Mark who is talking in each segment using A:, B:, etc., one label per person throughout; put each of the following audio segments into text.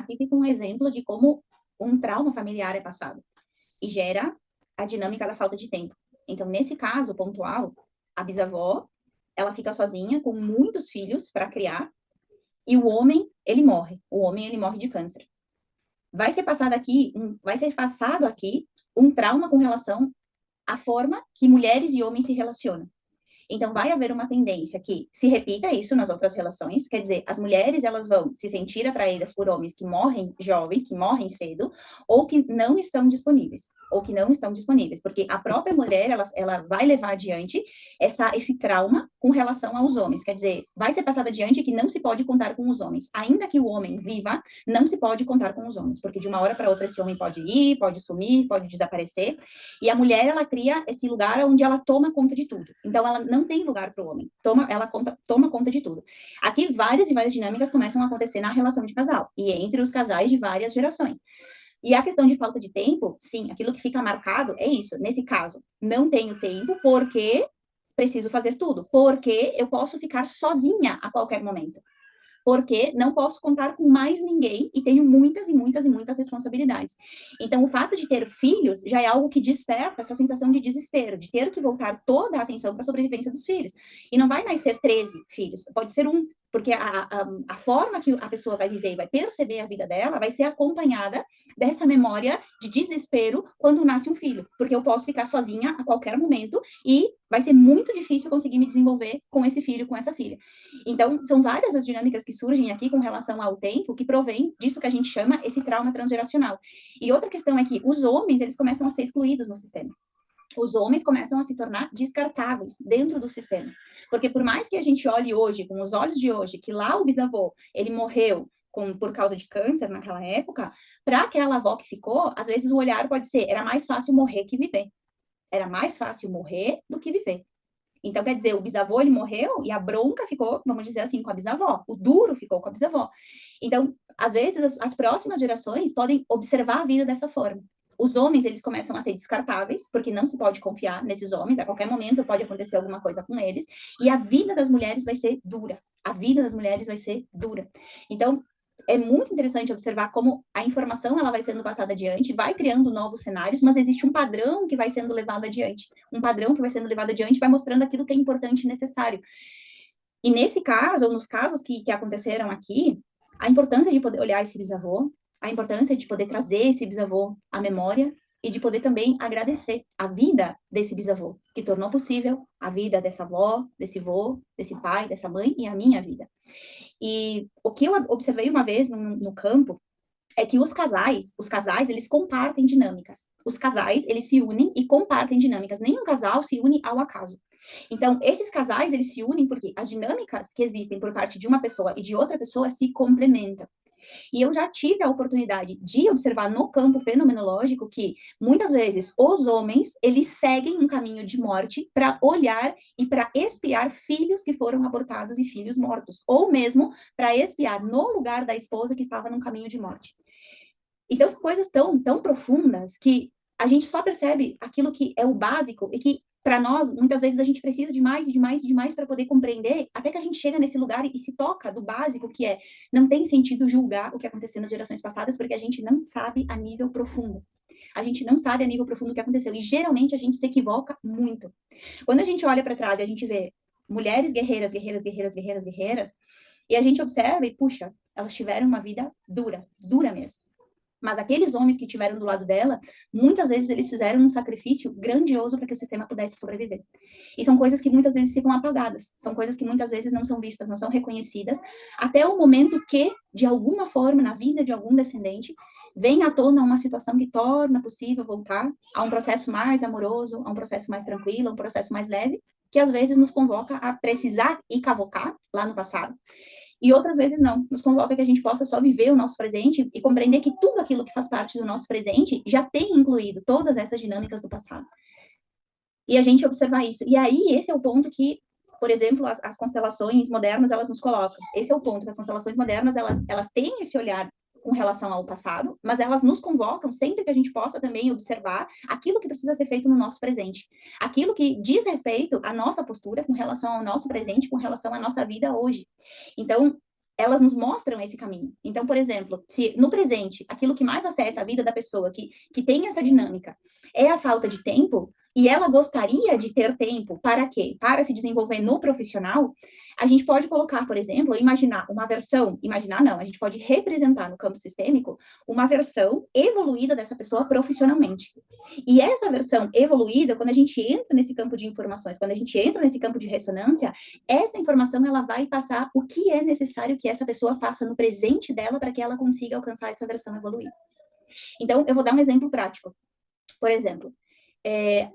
A: aqui fica um exemplo de como um trauma familiar é passado e gera a dinâmica da falta de tempo. Então, nesse caso pontual, a bisavó, ela fica sozinha com muitos filhos para criar e o homem, ele morre. O homem, ele morre de câncer. Vai ser passado aqui um trauma com relação à forma que mulheres e homens se relacionam. Então, vai haver uma tendência que se repita isso nas outras relações, quer dizer, as mulheres, elas vão se sentir atraídas por homens que morrem jovens, que morrem cedo, ou que não estão disponíveis, porque a própria mulher, ela vai levar adiante esse trauma com relação aos homens, quer dizer, vai ser passado adiante que não se pode contar com os homens, ainda que o homem viva, não se pode contar com os homens, porque de uma hora para outra esse homem pode ir, pode sumir, pode desaparecer, e a mulher, ela cria esse lugar onde ela toma conta de tudo, então ela não tem lugar para o homem, ela toma conta de tudo. Aqui várias e várias dinâmicas começam a acontecer na relação de casal, e entre os casais de várias gerações. E a questão de falta de tempo, sim, aquilo que fica marcado é isso. Nesse caso, não tenho tempo porque preciso fazer tudo, porque eu posso ficar sozinha a qualquer momento, porque não posso contar com mais ninguém e tenho muitas e muitas e muitas responsabilidades. Então, o fato de ter filhos já é algo que desperta essa sensação de desespero, de ter que voltar toda a atenção para a sobrevivência dos filhos. E não vai mais ser 13 filhos, pode ser um, porque a forma que a pessoa vai viver e vai perceber a vida dela vai ser acompanhada dessa memória de desespero quando nasce um filho, porque eu posso ficar sozinha a qualquer momento e vai ser muito difícil conseguir me desenvolver com esse filho, com essa filha. Então, são várias as dinâmicas que surgem aqui com relação ao tempo que provém disso que a gente chama esse trauma transgeracional. E outra questão é que os homens, eles começam a ser excluídos no sistema. Os homens começam a se tornar descartáveis dentro do sistema. Porque por mais que a gente olhe hoje, com os olhos de hoje, que lá o bisavô, ele morreu por causa de câncer naquela época, para aquela avó que ficou, às vezes o olhar pode ser, era mais fácil morrer que viver. Era mais fácil morrer do que viver. Então, quer dizer, o bisavô, ele morreu e a bronca ficou, vamos dizer assim, com a bisavó. O duro ficou com a bisavó. Então, às vezes, as próximas gerações podem observar a vida dessa forma. Os homens, eles começam a ser descartáveis, porque não se pode confiar nesses homens, a qualquer momento pode acontecer alguma coisa com eles, e a vida das mulheres vai ser dura. A vida das mulheres vai ser dura. Então, é muito interessante observar como a informação ela vai sendo passada adiante, vai criando novos cenários, mas existe um padrão que vai sendo levado adiante. Um padrão que vai sendo levado adiante vai mostrando aquilo que é importante e necessário. E nesse caso, ou nos casos que aconteceram aqui, a importância de poder olhar esse bisavô, a importância de poder trazer esse bisavô à memória e de poder também agradecer a vida desse bisavô, que tornou possível a vida dessa avó, desse vô, desse pai, dessa mãe e a minha vida. E o que eu observei uma vez no campo é que os casais, eles compartem dinâmicas. Os casais, eles se unem e compartem dinâmicas. Nenhum casal se une ao acaso. Então, esses casais, eles se unem porque as dinâmicas que existem por parte de uma pessoa e de outra pessoa se complementam. E eu já tive a oportunidade de observar no campo fenomenológico que, muitas vezes, os homens, eles seguem um caminho de morte para olhar e para expiar filhos que foram abortados e filhos mortos, ou mesmo para expiar no lugar da esposa que estava num caminho de morte. Então, são coisas tão profundas que a gente só percebe aquilo que é o básico e que, para nós, muitas vezes a gente precisa de mais e de mais e de mais para poder compreender, até que a gente chega nesse lugar e se toca do básico, que é, não tem sentido julgar o que aconteceu nas gerações passadas, porque a gente não sabe a nível profundo. A gente não sabe a nível profundo o que aconteceu. E, geralmente, a gente se equivoca muito. Quando a gente olha para trás e a gente vê mulheres guerreiras, guerreiras, guerreiras, guerreiras, guerreiras, e a gente observa e, puxa, elas tiveram uma vida dura, dura mesmo. Mas aqueles homens que tiveram do lado dela, muitas vezes eles fizeram um sacrifício grandioso para que o sistema pudesse sobreviver. E são coisas que muitas vezes ficam apagadas, são coisas que muitas vezes não são vistas, não são reconhecidas, até o momento que, de alguma forma, na vida de algum descendente, vem à tona uma situação que torna possível voltar a um processo mais amoroso, a um processo mais tranquilo, a um processo mais leve, que às vezes nos convoca a precisar e cavocar lá no passado. E outras vezes não, nos convoca que a gente possa só viver o nosso presente e compreender que tudo aquilo que faz parte do nosso presente já tem incluído todas essas dinâmicas do passado. E a gente observar isso. E aí, esse é o ponto que, por exemplo, as constelações modernas, elas nos colocam. Esse é o ponto, que as constelações modernas, elas têm esse olhar com relação ao passado, mas elas nos convocam sempre que a gente possa também observar aquilo que precisa ser feito no nosso presente. Aquilo que diz respeito à nossa postura com relação ao nosso presente, com relação à nossa vida hoje. Então, elas nos mostram esse caminho. Então, por exemplo, se no presente, aquilo que mais afeta a vida da pessoa, que tem essa dinâmica, é a falta de tempo, e ela gostaria de ter tempo para quê? Para se desenvolver no profissional, a gente pode colocar, por exemplo, imaginar uma versão, imaginar não, a gente pode representar no campo sistêmico uma versão evoluída dessa pessoa profissionalmente. E essa versão evoluída, quando a gente entra nesse campo de informações, quando a gente entra nesse campo de ressonância, essa informação ela vai passar o que é necessário que essa pessoa faça no presente dela para que ela consiga alcançar essa versão evoluída. Então, eu vou dar um exemplo prático. Por exemplo,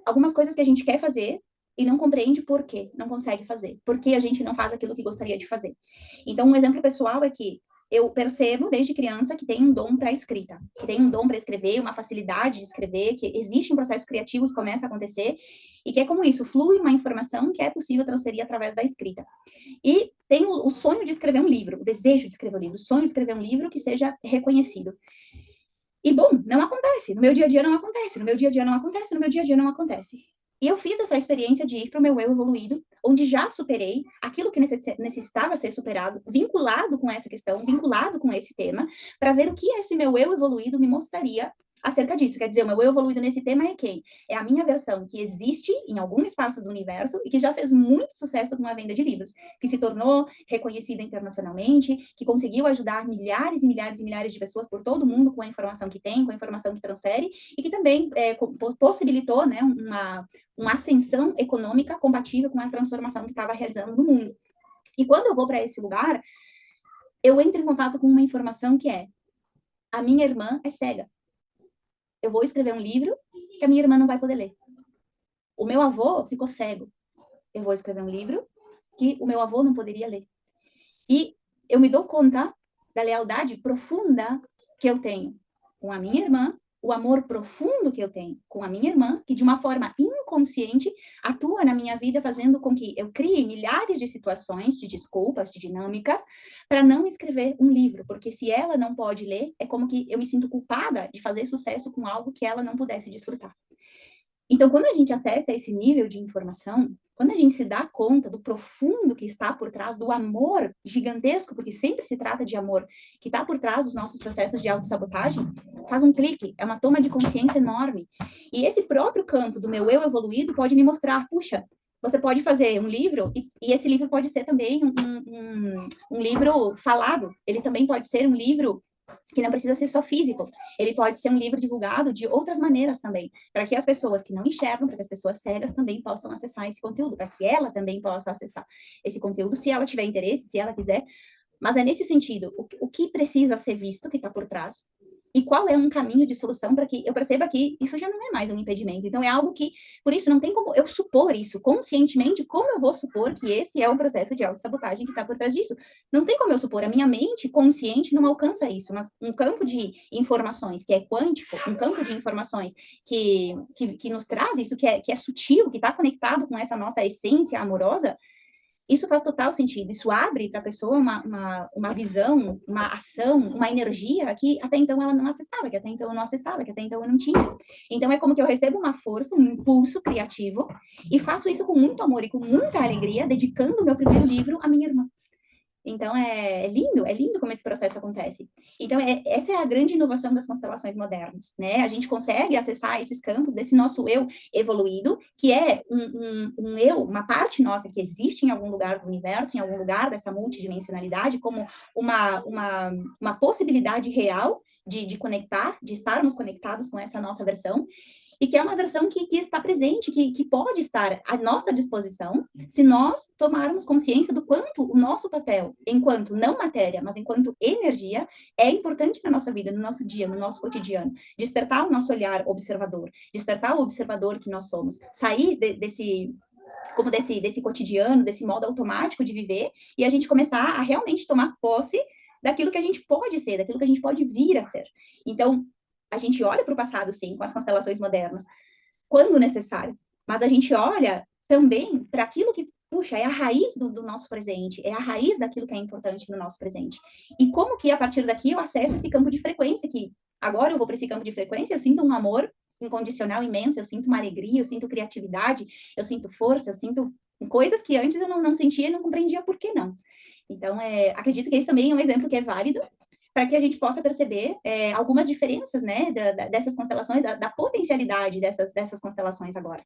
A: algumas coisas que a gente quer fazer e não compreende por quê, não consegue fazer, porque a gente não faz aquilo que gostaria de fazer. Então, um exemplo pessoal é que eu percebo desde criança que tem um dom para escrita, que tem um dom para escrever, uma facilidade de escrever, que existe um processo criativo que começa a acontecer e que é como isso, flui uma informação que é possível transferir através da escrita. E tenho o sonho de escrever um livro, o desejo de escrever um livro, o sonho de escrever um livro que seja reconhecido. E, bom, não acontece. No meu dia a dia não acontece. No meu dia a dia não acontece. No meu dia a dia não acontece. E eu fiz essa experiência de ir para o meu eu evoluído, onde já superei aquilo que necessitava ser superado, vinculado com essa questão, vinculado com esse tema, para ver o que esse meu eu evoluído me mostraria acerca disso. Quer dizer, o meu eu evoluído nesse tema é quem? É a minha versão que existe em algum espaço do universo e que já fez muito sucesso com a venda de livros, que se tornou reconhecida internacionalmente, que conseguiu ajudar milhares e milhares e milhares de pessoas por todo mundo com a informação que tem, com a informação que transfere, e que também possibilitou, né, uma ascensão econômica compatível com a transformação que estava realizando no mundo. E quando eu vou para esse lugar, eu entro em contato com uma informação que é: a minha irmã é cega. Eu vou escrever um livro que a minha irmã não vai poder ler. O meu avô ficou cego. Eu vou escrever um livro que o meu avô não poderia ler. E eu me dou conta da lealdade profunda que eu tenho com a minha irmã, o amor profundo que eu tenho com a minha irmã, que de uma forma inconsciente atua na minha vida, fazendo com que eu crie milhares de situações, de desculpas, de dinâmicas, para não escrever um livro, porque se ela não pode ler, é como que eu me sinto culpada de fazer sucesso com algo que ela não pudesse desfrutar. Então, quando a gente acessa esse nível de informação, quando a gente se dá conta do profundo que está por trás, do amor gigantesco, porque sempre se trata de amor, que está por trás dos nossos processos de autossabotagem, faz um clique, é uma toma de consciência enorme. E esse próprio campo do meu eu evoluído pode me mostrar, puxa, você pode fazer um livro, e esse livro pode ser também um livro falado, ele também pode ser um livro que não precisa ser só físico, ele pode ser um livro divulgado de outras maneiras também, para que as pessoas que não enxergam, para que as pessoas cegas também possam acessar esse conteúdo, para que ela também possa acessar esse conteúdo, se ela tiver interesse, se ela quiser. Mas é nesse sentido, o que precisa ser visto, que está por trás, e qual é um caminho de solução para que eu perceba que isso já não é mais um impedimento. Então, é algo que, por isso, não tem como eu supor isso conscientemente, como eu vou supor que esse é o processo de autossabotagem que está por trás disso? Não tem como eu supor, a minha mente consciente não alcança isso, mas um campo de informações que é quântico, um campo de informações que nos traz isso, que é sutil, que está conectado com essa nossa essência amorosa, isso faz total sentido. Isso abre para a pessoa uma visão, uma ação, uma energia que até então ela não acessava, que até então eu não acessava, que até então eu não tinha. Então é como que eu recebo uma força, um impulso criativo e faço isso com muito amor e com muita alegria, dedicando o meu primeiro livro à minha irmã. Então, é lindo como esse processo acontece. Então, essa é a grande inovação das constelações modernas, né? A gente consegue acessar esses campos desse nosso eu evoluído, que é um eu, uma parte nossa que existe em algum lugar do universo, em algum lugar dessa multidimensionalidade, como uma possibilidade real de conectar, de estarmos conectados com essa nossa versão, e que é uma versão que está presente, que pode estar à nossa disposição, se nós tomarmos consciência do quanto o nosso papel, enquanto não matéria, mas enquanto energia, é importante na nossa vida, no nosso dia, no nosso cotidiano. Despertar o nosso olhar observador, despertar o observador que nós somos, sair desse cotidiano, desse modo automático de viver, e a gente começar a realmente tomar posse daquilo que a gente pode ser, daquilo que a gente pode vir a ser. Então, a gente olha para o passado, sim, com as constelações modernas, quando necessário, mas a gente olha também para aquilo que, puxa, é a raiz do nosso presente, é a raiz daquilo que é importante no nosso presente. E como que, a partir daqui, eu acesso esse campo de frequência, que agora eu vou para esse campo de frequência, eu sinto um amor incondicional imenso, eu sinto uma alegria, eu sinto criatividade, eu sinto força, eu sinto coisas que antes eu não sentia e não compreendia por que não. Então, acredito que esse também é um exemplo que é válido para que a gente possa perceber algumas diferenças, né, dessas constelações, da potencialidade dessas constelações agora.